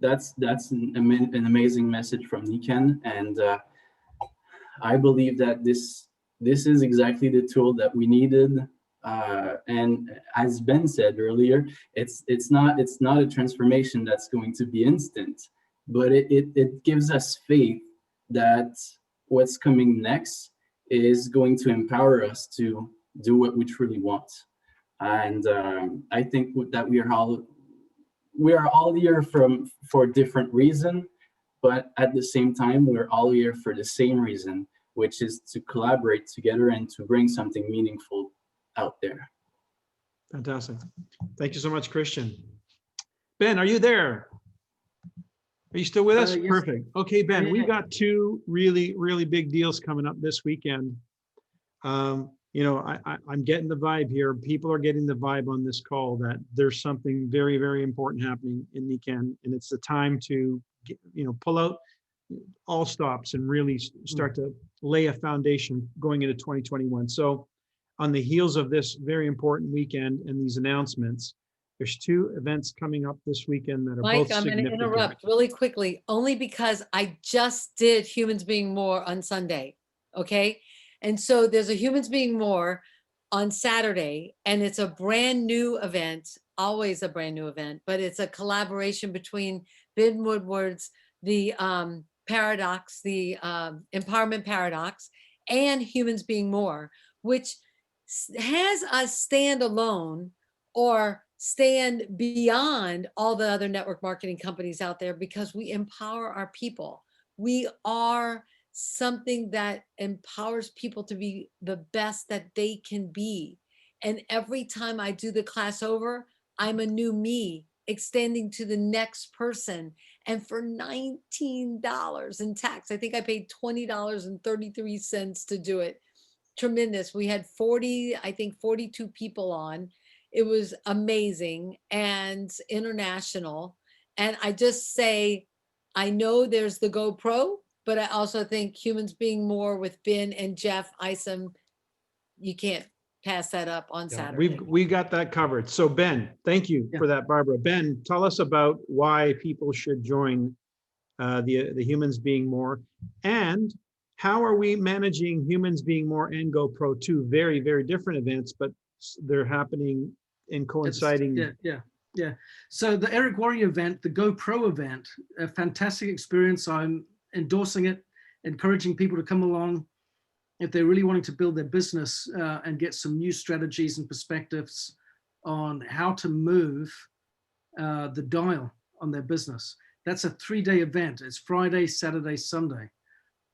That's an amazing message from Nikken, and I believe that this is exactly the tool that we needed And as Ben said earlier, it's not a transformation that's going to be instant, but it gives us faith that what's coming next is going to empower us to do what we truly want. And I think that we are all here for different reasons, but at the same time, we're all here for the same reason, which is to collaborate together and to bring something meaningful out there. Fantastic. Thank you so much, Christian. Ben, are you there? Are you still with us? Yes. Perfect. Okay, Ben, Yeah. we've got two really, really big deals coming up this weekend. You know, I'm getting the vibe here. People are getting the vibe on this call that there's something very, very important happening in Nikken, and it's the time to, pull out all stops and really start to lay a foundation going into 2021. So on the heels of this very important weekend and these announcements, there's two events coming up this weekend that are Mike, both I'm going to significant. interrupt really quickly, only because I just did Humans Being More on Sunday. Okay. And so there's a Humans Being More on Saturday, and it's a brand new event, always a brand new event, but it's a collaboration between Ben Woodward's, the Paradox, the Empowerment Paradox, and Humans Being More, which has us stand alone or stand beyond all the other network marketing companies out there, because we empower our people. We are something that empowers people to be the best that they can be. And every time I do the class over, I'm a new me extending to the next person. And for $19 in tax, I think I paid $20.33 to do it. Tremendous. We had 42 people on. It was amazing and international. And I just say, I know there's the GoPro, but I also think Humans Being More with Ben and Jeff Isom, you can't pass that up on Saturday. We got that covered. So Ben, thank you for that, Barbara. Ben, tell us about why people should join the Humans Being More, and how are we managing Humans Being More and GoPro, two very, very different events, but they're happening and coinciding. Yeah. So the Eric Worre event, the GoPro event, a fantastic experience. I'm endorsing it, encouraging people to come along if they're really wanting to build their business and get some new strategies and perspectives on how to move the dial on their business. That's a 3-day event. It's Friday, Saturday, Sunday.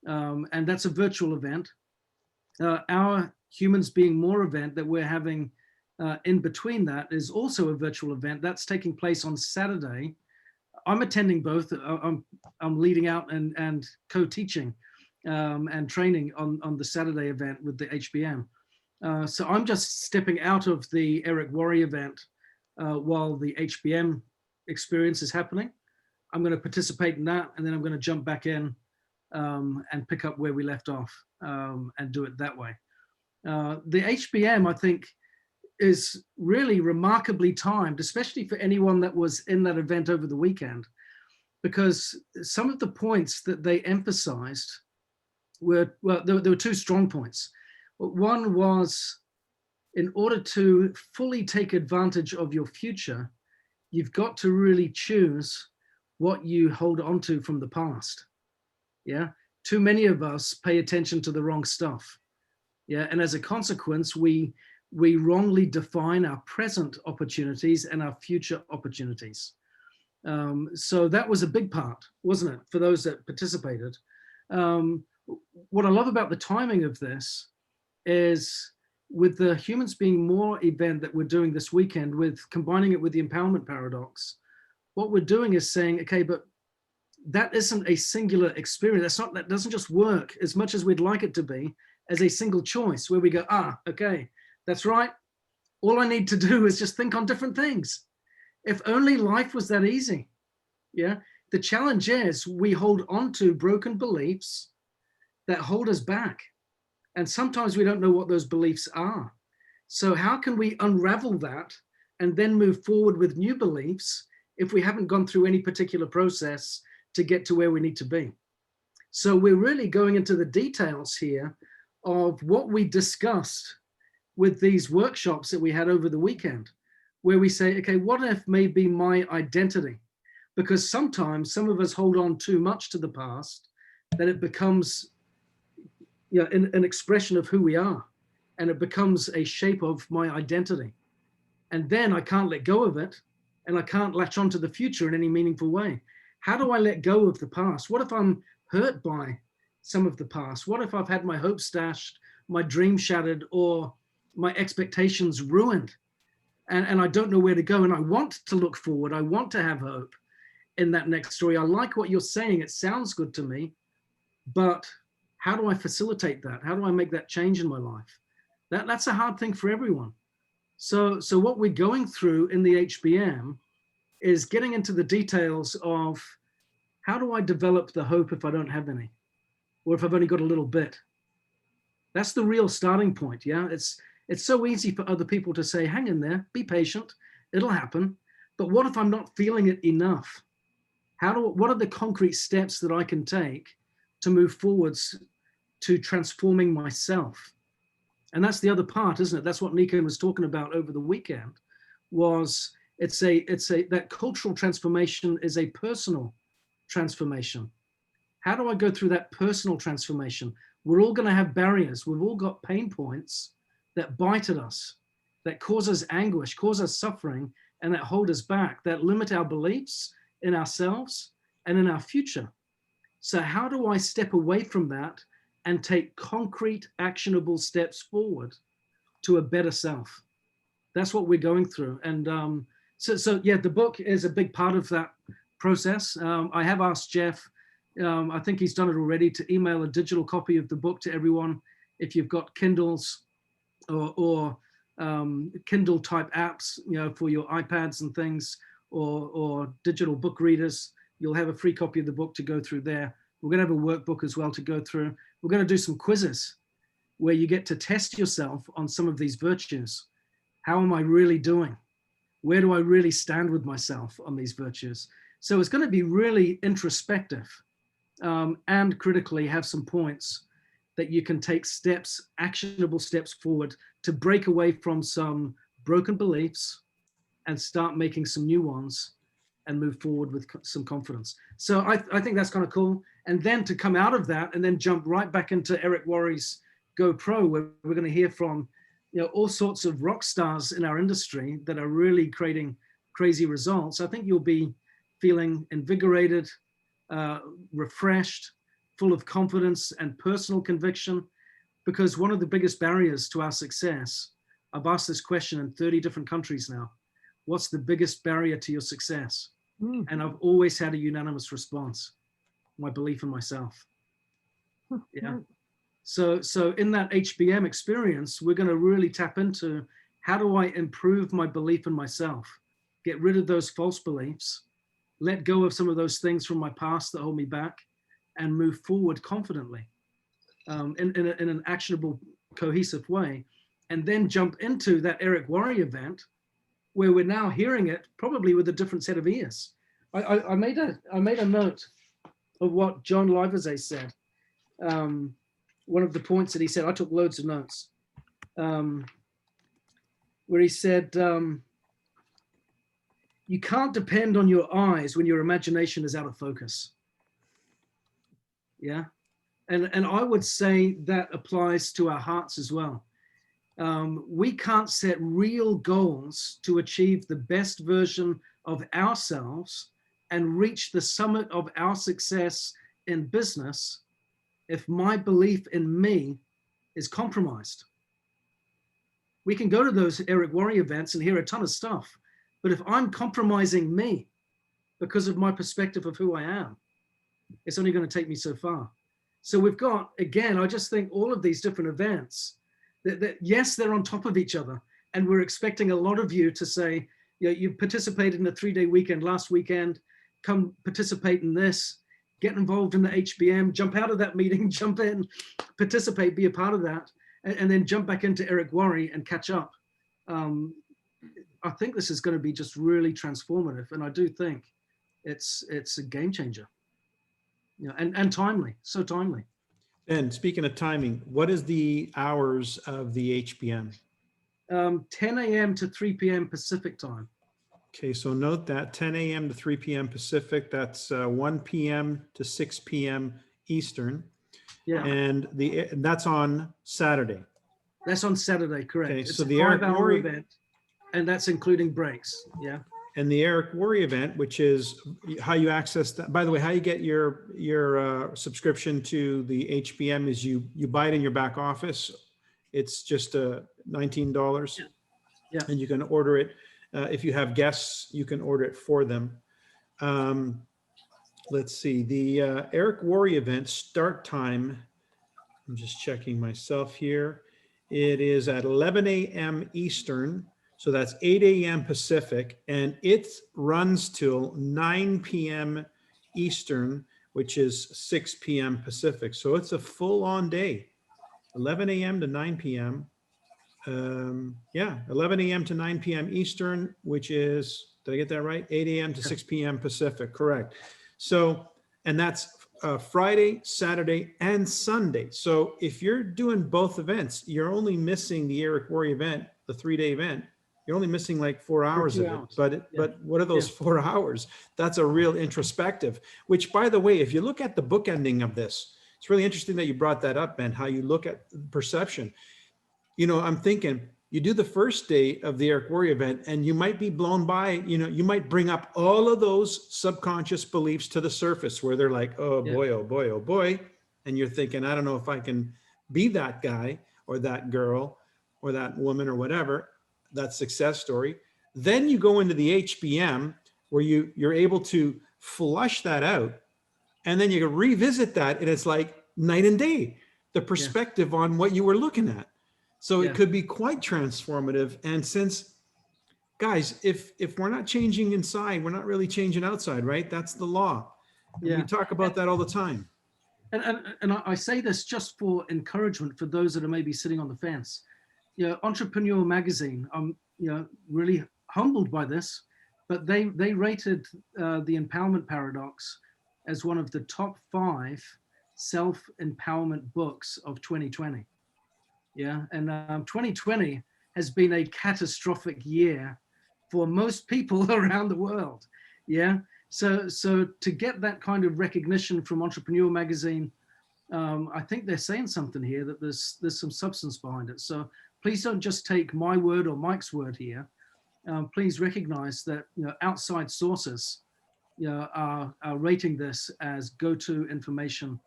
And that's a virtual event. Our Humans Being More event that we're having in between that is also a virtual event. That's taking place on Saturday. I'm attending both. I'm leading out and co-teaching and training on the Saturday event with the HBM. So I'm just stepping out of the Eric Worre event while the HBM experience is happening. I'm going to participate in that, and then I'm going to jump back in and pick up where we left off and do it that way. The HBM, I think, is really remarkably timed, especially for anyone that was in that event over the weekend, because some of the points that they emphasized were, well, there were two strong points. One was, in order to fully take advantage of your future, you've got to really choose what you hold on to from the past. Yeah, too many of us pay attention to the wrong stuff. Yeah, and as a consequence, we wrongly define our present opportunities and our future opportunities. So that was a big part, wasn't it, for those that participated? What I love about the timing of this is, with the Humans Being More event that we're doing this weekend, with combining it with the Empowerment Paradox, what we're doing is saying, okay, but that isn't a singular experience. That doesn't just work as much as we'd like it to be as a single choice where we go, okay, that's right. All I need to do is just think on different things. If only life was that easy. Yeah. The challenge is we hold on to broken beliefs that hold us back. And sometimes we don't know what those beliefs are. So how can we unravel that and then move forward with new beliefs if we haven't gone through any particular process to get to where we need to be? So we're really going into the details here of what we discussed with these workshops that we had over the weekend, where we say, okay, what if maybe my identity? Because sometimes some of us hold on too much to the past that it becomes, you know, an expression of who we are, and it becomes a shape of my identity. And then I can't let go of it, and I can't latch onto the future in any meaningful way. How do I let go of the past? What if I'm hurt by some of the past? What if I've had my hopes dashed, my dream shattered, or my expectations ruined? And I don't know where to go, and I want to look forward. I want to have hope in that next story. I like what you're saying. It sounds good to me, but how do I facilitate that? How do I make that change in my life? That's a hard thing for everyone. So what we're going through in the HBM is getting into the details of how do I develop the hope if I don't have any, or if I've only got a little bit. That's the real starting point. Yeah, it's so easy for other people to say, hang in there, be patient, it'll happen. But what if I'm not feeling it enough? What are the concrete steps that I can take to move forwards to transforming myself? And that's the other part, isn't it? That's what Nikken was talking about over the weekend, was that cultural transformation is a personal transformation. How do I go through that personal transformation? We're all going to have barriers. We've all got pain points that bite at us, that cause us anguish, cause us suffering, and that hold us back, that limit our beliefs in ourselves and in our future. So how do I step away from that and take concrete, actionable steps forward to a better self? That's what we're going through. And so yeah, the book is a big part of that process. I have asked Jeff, I think he's done it already, to email a digital copy of the book to everyone. If you've got Kindles or Kindle type apps, you know, for your iPads and things, or digital book readers, you'll have a free copy of the book to go through there. We're going to have a workbook as well to go through. We're going to do some quizzes where you get to test yourself on some of these virtues. How am I really doing? Where do I really stand with myself on these virtues? So it's going to be really introspective, and critically have some points that you can take steps, actionable steps forward to break away from some broken beliefs and start making some new ones and move forward with some confidence. So I think that's kind of cool. And then to come out of that and then jump right back into Eric Worre's GoPro, where we're going to hear from, you know, all sorts of rock stars in our industry that are really creating crazy results. I think you'll be feeling invigorated, refreshed, full of confidence and personal conviction, because one of the biggest barriers to our success, I've asked this question in 30 different countries now, what's the biggest barrier to your success? And I've always had a unanimous response: my belief in myself. Yeah. So in that HBM experience, we're going to really tap into, how do I improve my belief in myself? Get rid of those false beliefs, let go of some of those things from my past that hold me back, and move forward confidently in an actionable, cohesive way. And then jump into that Eric Worre event, where we're now hearing it probably with a different set of ears. I made a note of what John Livesey said. One of the points that he said, I took loads of notes, where he said, you can't depend on your eyes when your imagination is out of focus. Yeah. And I would say that applies to our hearts as well. We can't set real goals to achieve the best version of ourselves and reach the summit of our success in business if my belief in me is compromised. We can go to those Eric Worre events and hear a ton of stuff, but if I'm compromising me because of my perspective of who I am, it's only going to take me so far. So we've got, again, I just think all of these different events, that yes, they're on top of each other, and we're expecting a lot of you to say, you know, you participated in a 3-day weekend last weekend, come participate in this, get involved in the HBM, jump out of that meeting, jump in, participate, be a part of that, and then jump back into Eric Worre and catch up. I think this is going to be just really transformative, and I do think it's a game changer, you know, and timely, so timely. And speaking of timing, what is the hours of the HBM? 10 a.m. to 3 p.m. Pacific time. Okay, so note that 10 a.m. to 3 p.m. Pacific, that's 1 p.m. to 6 p.m. Eastern. Yeah, And that's on Saturday. that's on Saturday, correct. Okay, It's so a the Eric 5-hour Worre event, and that's including breaks. Yeah. and the Eric Worre event, which is how you access that. By the way, how you get your subscription to the HBM is you buy it in your back office. It's just $19, Yeah. and you can order it. If you have guests, you can order it for them. Let's see, the Eric Worre event start time, I'm just checking myself here. It is at 11 a.m. Eastern, so that's 8 a.m. Pacific, and it runs till 9 p.m. Eastern, which is 6 p.m. Pacific. So it's a full-on day, 11 a.m. to 9 p.m. Yeah, 11 a.m. to 9 p.m. Eastern, which is, did I get that right? 8 a.m. to 6 p.m. Pacific, correct. So, and that's Friday, Saturday, and Sunday. So if you're doing both events, you're only missing the Eric Worre event, the 3-day event. You're only missing like 4 hours of it. But what are those 4 hours? That's a real introspective, which, by the way, if you look at the bookending of this, it's really interesting that you brought that up, Ben, how you look at perception. You know, I'm thinking you do the first day of the Eric Worre event and you might be blown by, you know, you might bring up all of those subconscious beliefs to the surface where they're like, oh boy, oh boy, oh boy. And you're thinking, I don't know if I can be that guy or that girl or that woman or whatever, that success story. Then you go into the HBM where you're able to flush that out. And then you revisit that and it's like night and day, the perspective on what you were looking at. So it could be quite transformative. And since, guys, if we're not changing inside, we're not really changing outside, right? That's the law. And we talk about that all the time. And I say this just for encouragement for those that are maybe sitting on the fence. You know, Entrepreneur Magazine, I'm really humbled by this, but they rated the empowerment paradox as one of the top 5 self-empowerment books of 2020. Yeah, and 2020 has been a catastrophic year for most people around the world. Yeah, so to get that kind of recognition from Entrepreneur Magazine, I think they're saying something here, that there's some substance behind it. So please don't just take my word or Mike's word here. Please recognize that outside sources are rating this as go-to information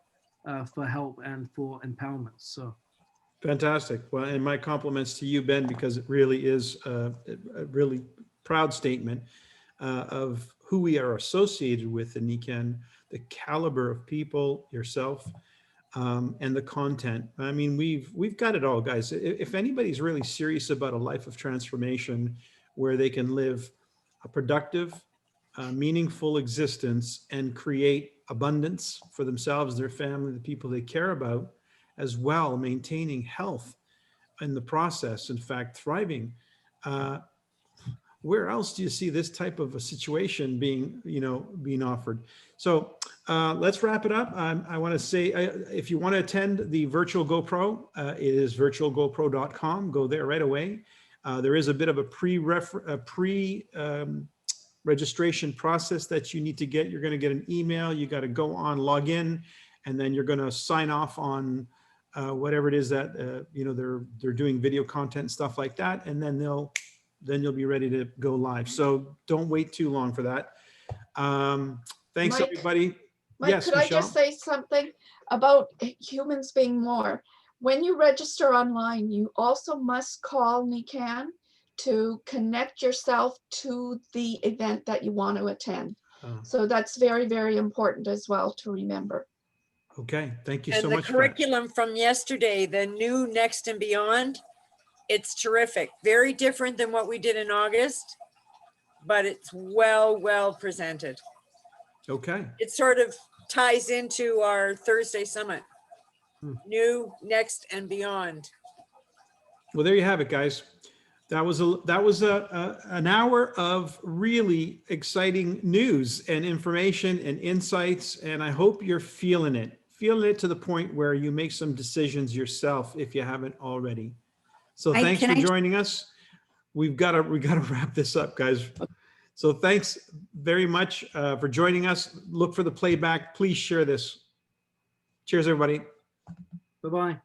for help and for empowerment. So. Fantastic. Well, and my compliments to you, Ben, because it really is a really proud statement of who we are associated with in Nikken, the caliber of people, yourself, and the content. I mean, we've got it all, guys. If anybody's really serious about a life of transformation where they can live a productive, meaningful existence and create abundance for themselves, their family, the people they care about, as well, maintaining health in the process, in fact, thriving. Where else do you see this type of a situation being offered? So let's wrap it up. I want to say, if you want to attend the virtual GoPro, it is virtualgopro.com. Go there right away. There is a bit of a pre-registration process that you need to get. You're going to get an email. You got to go on, log in, and then you're going to sign off on whatever it is that they're doing video content and stuff like that, and then you'll be ready to go live. So don't wait too long for that. Thanks, Mike, everybody. Mike, Yes, could Michelle? I just say something about humans being more? When you register online, you also must call Nikken to connect yourself to the event that you want to attend. So that's very, very important as well to remember. Okay, thank you And so the much for that. curriculum from yesterday, the new Next and Beyond, it's terrific. Very different than what we did in August, but it's well presented. Okay. It sort of ties into our Thursday summit. New, Next, and Beyond. Well, there you have it, guys. That was an hour of really exciting news and information and insights, and I hope you're feeling it to the point where you make some decisions yourself if you haven't already. So thanks can for I- joining us. We gotta wrap this up, guys. So thanks very much for joining us. Look for the playback. Please share this. Cheers, everybody. Bye-bye.